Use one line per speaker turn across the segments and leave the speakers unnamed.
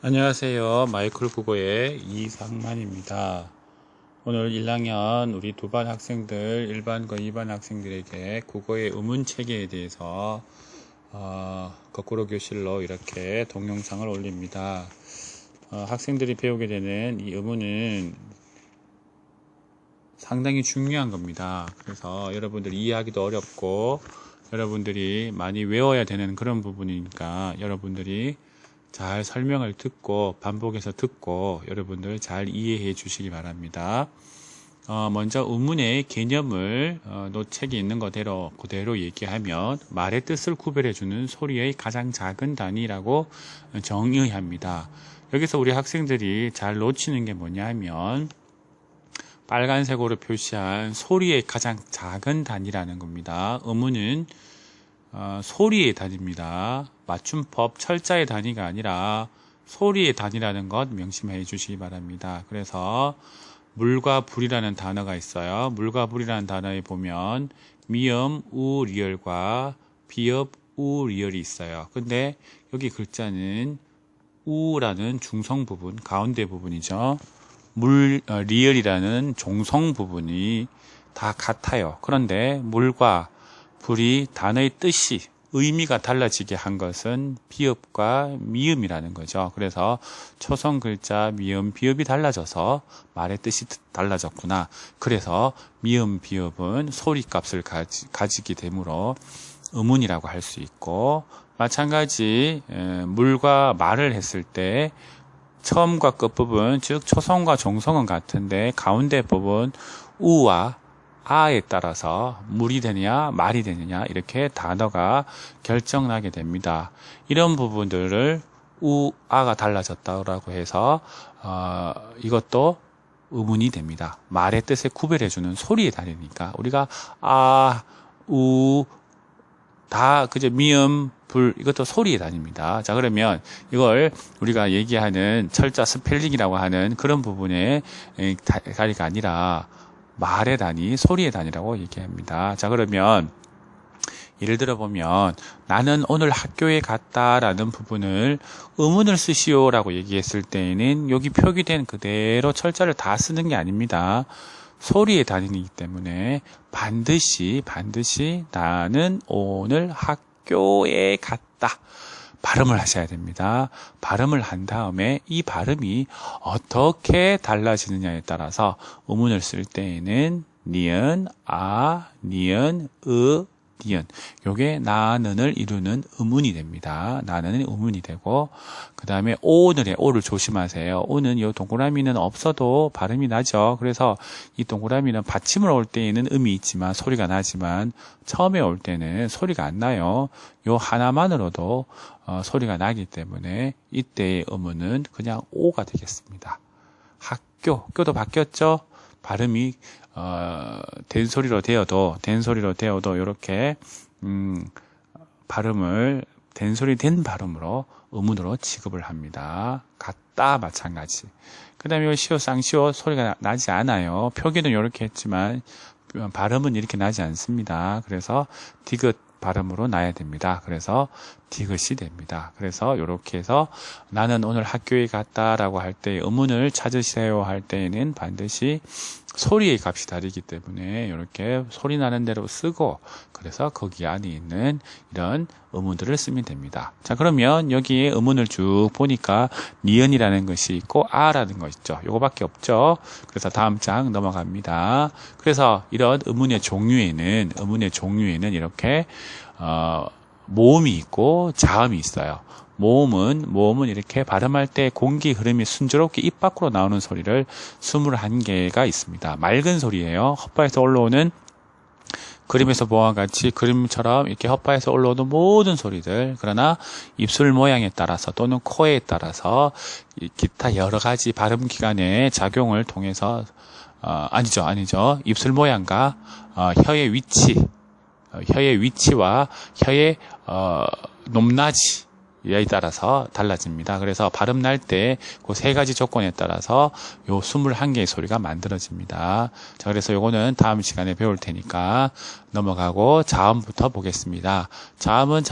안녕하세요. 마이클 국어의 이상만입니다. 오늘 1학년 우리 두 반 학생들, 1반과 2반 학생들에게 국어의 의문체계에 대해서 거꾸로 교실로 이렇게 동영상을 올립니다. 학생들이 배우게 되는 이 의문은 상당히 중요한 겁니다. 그래서 여러분들 이해하기도 어렵고 여러분들이 많이 외워야 되는 그런 부분이니까 여러분들이 잘 설명을 듣고 반복해서 듣고 여러분들 잘 이해해 주시기 바랍니다. 먼저 의문의 개념을 노책에 있는 그대로 얘기하면 말의 뜻을 구별해 주는 소리의 가장 작은 단위라고 정의합니다. 여기서 우리 학생들이 잘 놓치는 게 뭐냐 하면 빨간색으로 표시한 소리의 가장 작은 단위라는 겁니다. 의문은 소리의 단위입니다. 맞춤법 철자의 단위가 아니라 소리의 단위라는 것 명심해 주시기 바랍니다. 그래서 물과 불이라는 단어가 있어요. 물과 불이라는 단어에 보면 미음, 우, 리을과 비읍, 우, 리을이 있어요. 근데 여기 글자는 우라는 중성 부분, 가운데 부분이죠. 리을이라는 종성 부분이 다 같아요. 그런데 물과 불이 단어의 뜻이 의미가 달라지게 한 것은 비읍과 미음이라는 거죠. 그래서 초성 글자 미음 비읍이 달라져서 말의 뜻이 달라졌구나. 그래서 미음 비읍은 소리값을 가지게 되므로 의문이라고 할 수 있고, 마찬가지 물과 말을 했을 때 처음과 끝부분, 즉 초성과 종성은 같은데 가운데 부분 우와 아에 따라서 물이 되느냐 말이 되느냐 이렇게 단어가 결정나게 됩니다. 이런 부분들을 우아가 달라졌다고 해서 이것도 의문이 됩니다. 말의 뜻을 구별해주는 소리의 단위니까 우리가 아, 우, 다 그저 미음, 불 이것도 소리의 단위입니다. 자, 그러면 이걸 우리가 얘기하는 철자 스펠링이라고 하는 그런 부분의 단위가 아니라 말의 단위, 소리의 단위라고 얘기합니다. 자, 그러면 예를 들어 보면 나는 오늘 학교에 갔다라는 부분을 의문을 쓰시오 라고 얘기했을 때에는 여기 표기된 그대로 철자를 다 쓰는 게 아닙니다. 소리의 단위이기 때문에 반드시 나는 오늘 학교에 갔다 발음을 하셔야 됩니다. 발음을 한 다음에 이 발음이 어떻게 달라지느냐에 따라서 의문을 쓸 때에는 니은, 아, 니은, 니은 요게 나는을 이루는 의문이 됩니다. 나는은 의문이 되고 그 다음에 오늘의 오를 조심하세요. 오는 요 동그라미는 없어도 발음이 나죠. 그래서 이 동그라미는 받침을 올 때에는 음이 있지만 소리가 나지만 처음에 올 때는 소리가 안 나요. 요 하나만으로도 소리가 나기 때문에 이때의 의문은 그냥 오가 되겠습니다. 학교도 바뀌었죠. 발음이 된소리로 되어도 이렇게 발음을 된소리 된 발음으로 의문으로 취급을 합니다. 같다 마찬가지. 그 다음에 시오 쌍시오 소리가 나지 않아요. 표기는 이렇게 했지만 발음은 이렇게 나지 않습니다. 그래서 디귿 발음으로 나야 됩니다. 그래서 디귿이 됩니다. 그래서 이렇게 해서 나는 오늘 학교에 갔다라고 할 때 의문을 찾으세요 할 때에는 반드시 소리의 값이 다르기 때문에 이렇게 소리 나는 대로 쓰고 그래서 거기 안에 있는 이런 의문들을 쓰면 됩니다. 자, 그러면 여기에 의문을 쭉 보니까 니은이라는 것이 있고 아라는 것 있죠. 요거밖에 없죠. 그래서 다음 장 넘어갑니다. 그래서 이런 의문의 종류에는 이렇게 모음이 있고 자음이 있어요. 모음은 이렇게 발음할 때 공기 흐름이 순조롭게 입 밖으로 나오는 소리를 21개가 있습니다. 맑은 소리예요. 헛바에서 올라오는 그림에서 보아와 같이 그림처럼 이렇게 헛바에서 올라오는 모든 소리들, 그러나 입술 모양에 따라서 또는 코에 따라서 기타 여러 가지 발음 기관의 작용을 통해서 아니죠. 입술 모양과 혀의 위치와 혀의 높낮이 에 따라서 달라집니다. 그래서 발음 날 때 그 세 가지 조건에 따라서 요 21개의 소리가 만들어집니다. 자, 그래서 요거는 다음 시간에 배울 테니까 넘어가고 자음부터 보겠습니다. 자음은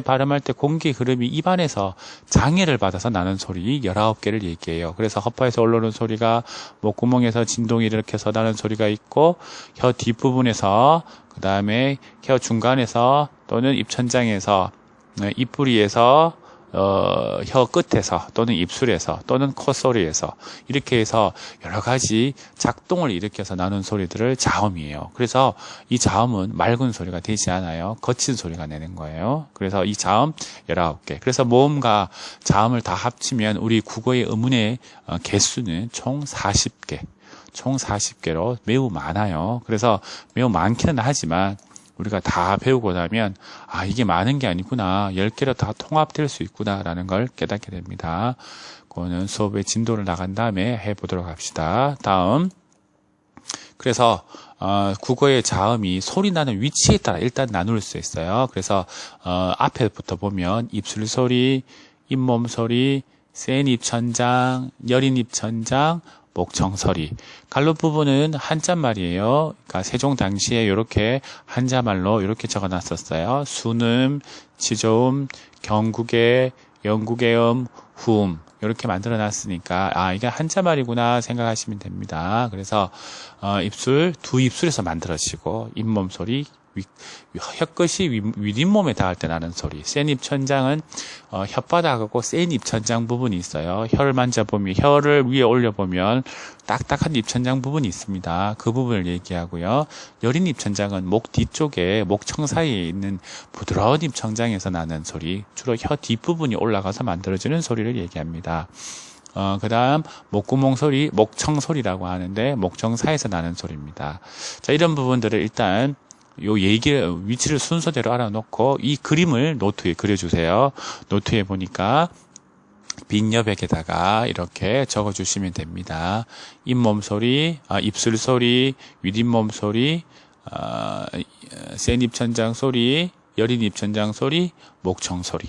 발음할 때 공기 흐름이 입안에서 장애를 받아서 나는 소리 19개를 얘기해요. 그래서 허파에서 올라오는 소리가 목구멍에서 진동이 일으켜서 나는 소리가 있고, 혀 뒷부분에서, 그 다음에 혀 중간에서 또는 입천장에서, 입부리에서, 혀 끝에서 또는 입술에서 또는 콧소리에서 이렇게 해서 여러 가지 작동을 일으켜서 나는 소리들을 자음이에요. 그래서 이 자음은 맑은 소리가 되지 않아요. 거친 소리가 내는 거예요. 그래서 이 자음 19개. 그래서 모음과 자음을 다 합치면 우리 국어의 음운의 개수는 총 40개. 총 40개로 매우 많아요. 그래서 매우 많기는 하지만 우리가 다 배우고 나면 이게 많은 게 아니구나, 10개로 다 통합될 수 있구나 라는 걸 깨닫게 됩니다. 그거는 수업의 진도를 나간 다음에 해보도록 합시다. 다음, 그래서 국어의 자음이 소리 나는 위치에 따라 일단 나눌 수 있어요. 그래서 앞에부터 보면 입술 소리, 잇몸 소리, 센 입천장, 여린 입천장, 목청소리. 갈로 부분은 한자말이에요. 그러니까 세종 당시에 이렇게 한자말로 이렇게 적어놨었어요. 순음, 지조음, 경국의, 영국의 후음 이렇게 만들어놨으니까 이게 한자말이구나 생각하시면 됩니다. 그래서 두 입술에서 만들어지고 잇몸 소리, 혀끝이 윗잇몸에 닿을 때 나는 소리. 센 입천장은 혓바닥하고 센 입천장 부분이 있어요. 혀를 만져보면, 혀를 위에 올려보면 딱딱한 입천장 부분이 있습니다. 그 부분을 얘기하고요. 여린 입천장은 목 뒤쪽에 목청 사이에 있는 부드러운 입천장에서 나는 소리, 주로 혀 뒷부분이 올라가서 만들어지는 소리를 얘기합니다. 그 다음 목구멍 소리, 목청 소리라고 하는데 목청 사이에서 나는 소리입니다. 자, 이런 부분들을 일단 위치를 순서대로 알아놓고 이 그림을 노트에 그려주세요. 노트에 보니까 빈 여백에다가 이렇게 적어주시면 됩니다. 잇몸 소리, 입술 소리, 윗잇몸 소리, 센 입천장 소리, 여린 입천장 소리, 목청 소리.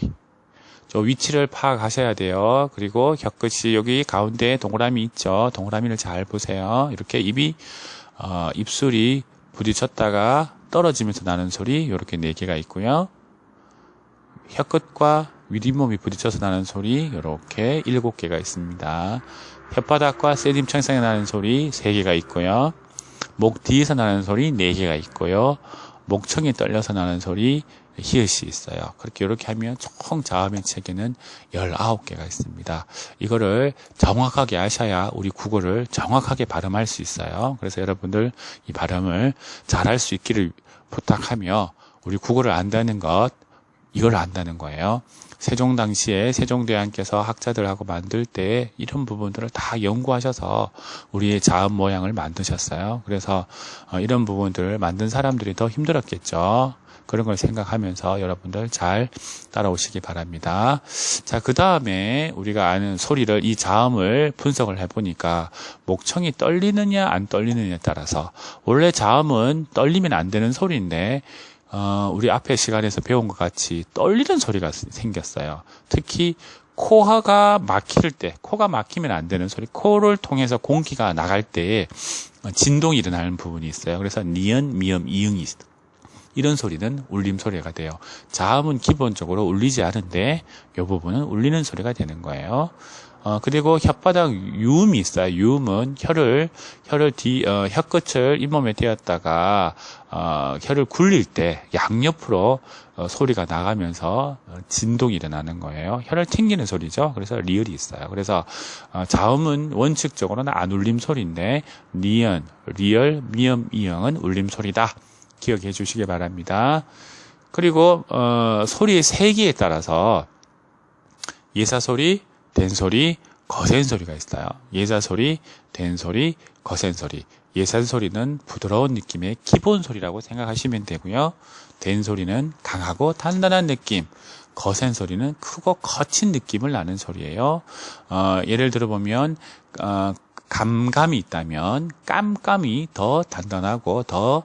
저 위치를 파악하셔야 돼요. 그리고 혀끝이 여기 가운데 동그라미 있죠. 동그라미를 잘 보세요. 이렇게 입술이 부딪혔다가 떨어지면서 나는 소리 이렇게 4개가 있고요. 혀끝과 윗잇몸이 부딪혀서 나는 소리 이렇게 7개가 있습니다. 혓바닥과 센 입천장에 나는 소리 3개가 있고요. 목 뒤에서 나는 소리 4개가 있고요. 목청이 떨려서 나는 소리 히읗이 있어요. 이렇게 하면 총 자음의 체계는 19개가 있습니다. 이거를 정확하게 아셔야 우리 국어를 정확하게 발음할 수 있어요. 그래서 여러분들 이 발음을 잘할 수 있기를 부탁하며, 우리 국어를 안다는 것, 이걸 안다는 거예요. 세종 당시에 세종대왕께서 학자들하고 만들 때 이런 부분들을 다 연구하셔서 우리의 자음 모양을 만드셨어요. 그래서 이런 부분들을 만든 사람들이 더 힘들었겠죠. 그런 걸 생각하면서 여러분들 잘 따라오시기 바랍니다. 자, 그 다음에 우리가 아는 소리를, 이 자음을 분석을 해보니까 목청이 떨리느냐 안 떨리느냐에 따라서, 원래 자음은 떨리면 안 되는 소리인데 우리 앞에 시간에서 배운 것 같이 떨리는 소리가 생겼어요. 특히 코가 막힐 때, 코가 막히면 안 되는 소리, 코를 통해서 공기가 나갈 때에 진동이 일어나는 부분이 있어요. 그래서 니은, 미음, 이응이 있어요. 이런 소리는 울림 소리가 돼요. 자음은 기본적으로 울리지 않은데 이 부분은 울리는 소리가 되는 거예요. 그리고 혓바닥 유음이 있어요. 유음은 혀끝을 잇몸에 대었다가 혀를 굴릴 때 양옆으로 소리가 나가면서 진동이 일어나는 거예요. 혀를 튕기는 소리죠. 그래서 리을이 있어요. 그래서 자음은 원칙적으로는 안 울림 소리인데 니은, 리을, 미음, 이응은 울림 소리다. 기억해 주시기 바랍니다. 그리고 소리의 세기에 따라서 예사소리, 된소리, 거센소리가 있어요. 예사소리, 된소리, 거센소리. 예사소리는 부드러운 느낌의 기본소리라고 생각하시면 되고요. 된소리는 강하고 단단한 느낌, 거센소리는 크고 거친 느낌을 나는 소리예요. 예를 들어보면 감감이 있다면 깜깜이 더 단단하고 더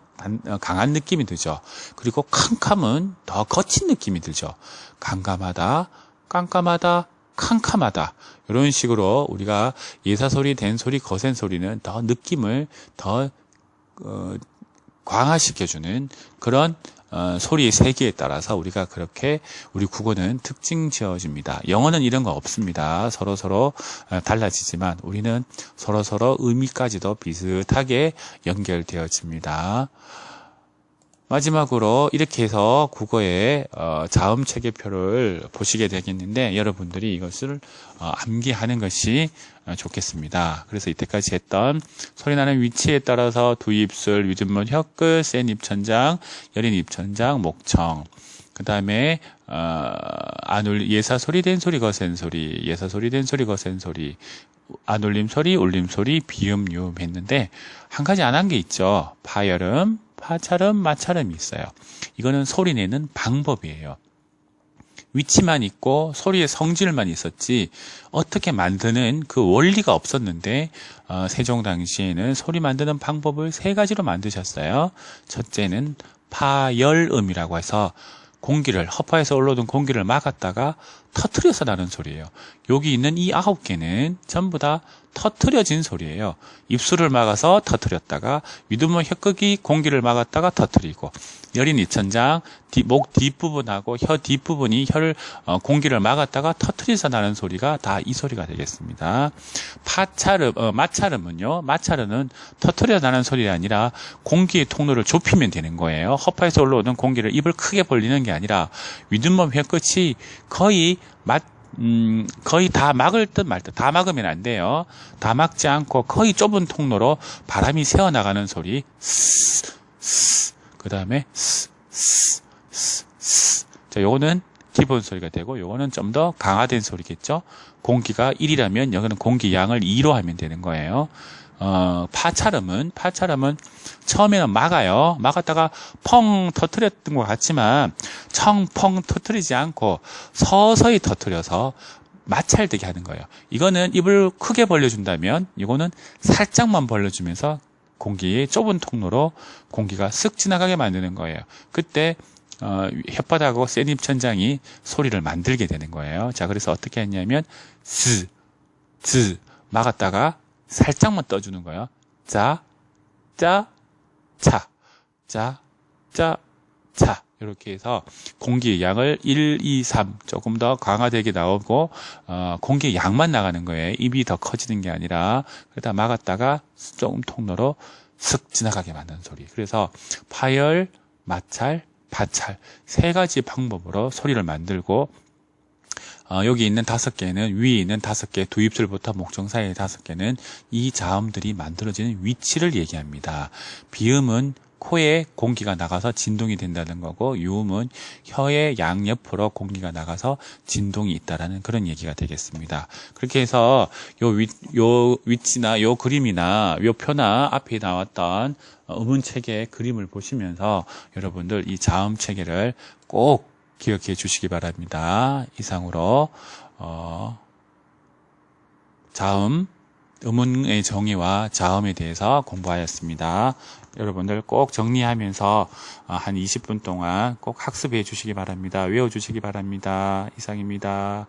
강한 느낌이 들죠. 그리고 캄캄은 더 거친 느낌이 들죠. 감감하다, 깜깜하다, 캄캄하다. 이런 식으로 우리가 예사소리, 된소리, 거센소리는 더 느낌을 더 강화시켜주는 그런 소리의 세계에 따라서 우리가 그렇게 우리 국어는 특징 지어집니다. 영어는 이런 거 없습니다. 서로 달라지지만 우리는 서로 의미까지도 비슷하게 연결되어집니다. 마지막으로 이렇게 해서 국어의 자음 체계표를 보시게 되겠는데 여러분들이 이것을 암기하는 것이 좋겠습니다. 그래서 이때까지 했던 소리나는 위치에 따라서 두입술, 위듭문, 혀끝, 센 입천장, 여린 입천장, 목청, 그 다음에 예사소리, 된소리, 거센소리, 예사소리, 된소리, 거센소리, 안울림소리, 울림소리, 비음, 유음 했는데 한 가지 안 한 게 있죠. 파열음, 파찰음, 마찰음이 있어요. 이거는 소리 내는 방법이에요. 위치만 있고 소리의 성질만 있었지 어떻게 만드는 그 원리가 없었는데 세종 당시에는 소리 만드는 방법을 3가지로 만드셨어요. 첫째는 파열음이라고 해서 공기를 허파에서 올라오던 공기를 막았다가 터트려서 나는 소리예요. 여기 있는 이 9개는 전부 다 터트려진 소리예요. 입술을 막아서 터트렸다가 위두문 혀끝이 공기를 막았다가 터트리고 여린 입천장, 목 뒷부분하고 혀 뒷부분이 공기를 막았다가 터트려서 나는 소리가 다 이 소리가 되겠습니다. 마찰음은요. 마찰음은 터트려 나는 소리가 아니라 공기의 통로를 좁히면 되는 거예요. 허파에서 올라오는 공기를 입을 크게 벌리는 게 아니라 위두문 혀끝이 거의 다 막을 듯 말 듯. 다 막으면 안 돼요. 다 막지 않고 거의 좁은 통로로 바람이 새어나가는 소리. 그 다음에 자, 요거는 기본 소리가 되고 요거는 좀 더 강화된 소리겠죠. 공기가 1이라면 여기는 공기 양을 2로 하면 되는 거예요. 파찰음은 처음에는 막아요. 막았다가 펑 터트렸던 것 같지만 펑 터트리지 않고 서서히 터트려서 마찰되게 하는 거예요. 이거는 입을 크게 벌려준다면 이거는 살짝만 벌려주면서 공기의 좁은 통로로 공기가 쓱 지나가게 만드는 거예요. 그때 혓바닥하고 센 입천장이 소리를 만들게 되는 거예요. 자, 그래서 어떻게 했냐면 즈 막았다가 살짝만 떠주는 거예요. 짜, 짜, 차, 짜, 짜, 차. 이렇게 해서 공기의 양을 1, 2, 3 조금 더 강화되게 나오고 공기의 양만 나가는 거예요. 입이 더 커지는 게 아니라. 그러다 막았다가 조금 통로로 슥 지나가게 만드는 소리. 그래서 파열, 마찰, 파찰 3가지 방법으로 소리를 만들고 여기 있는 5개는 위에 있는 5개 두입술부터 목청 사이의 5개는 이 자음들이 만들어지는 위치를 얘기합니다. 비음은 코에 공기가 나가서 진동이 된다는 거고 유음은 혀의 양옆으로 공기가 나가서 진동이 있다라는 그런 얘기가 되겠습니다. 그렇게 해서 요 위치나 요 그림이나 요 표나 앞에 나왔던 음운 체계의 그림을 보시면서 여러분들 이 자음 체계를 꼭 기억해 주시기 바랍니다. 이상으로 자음, 음운의 정의와 자음에 대해서 공부하였습니다. 여러분들 꼭 정리하면서 한 20분 동안 꼭 학습해 주시기 바랍니다. 외워 주시기 바랍니다. 이상입니다.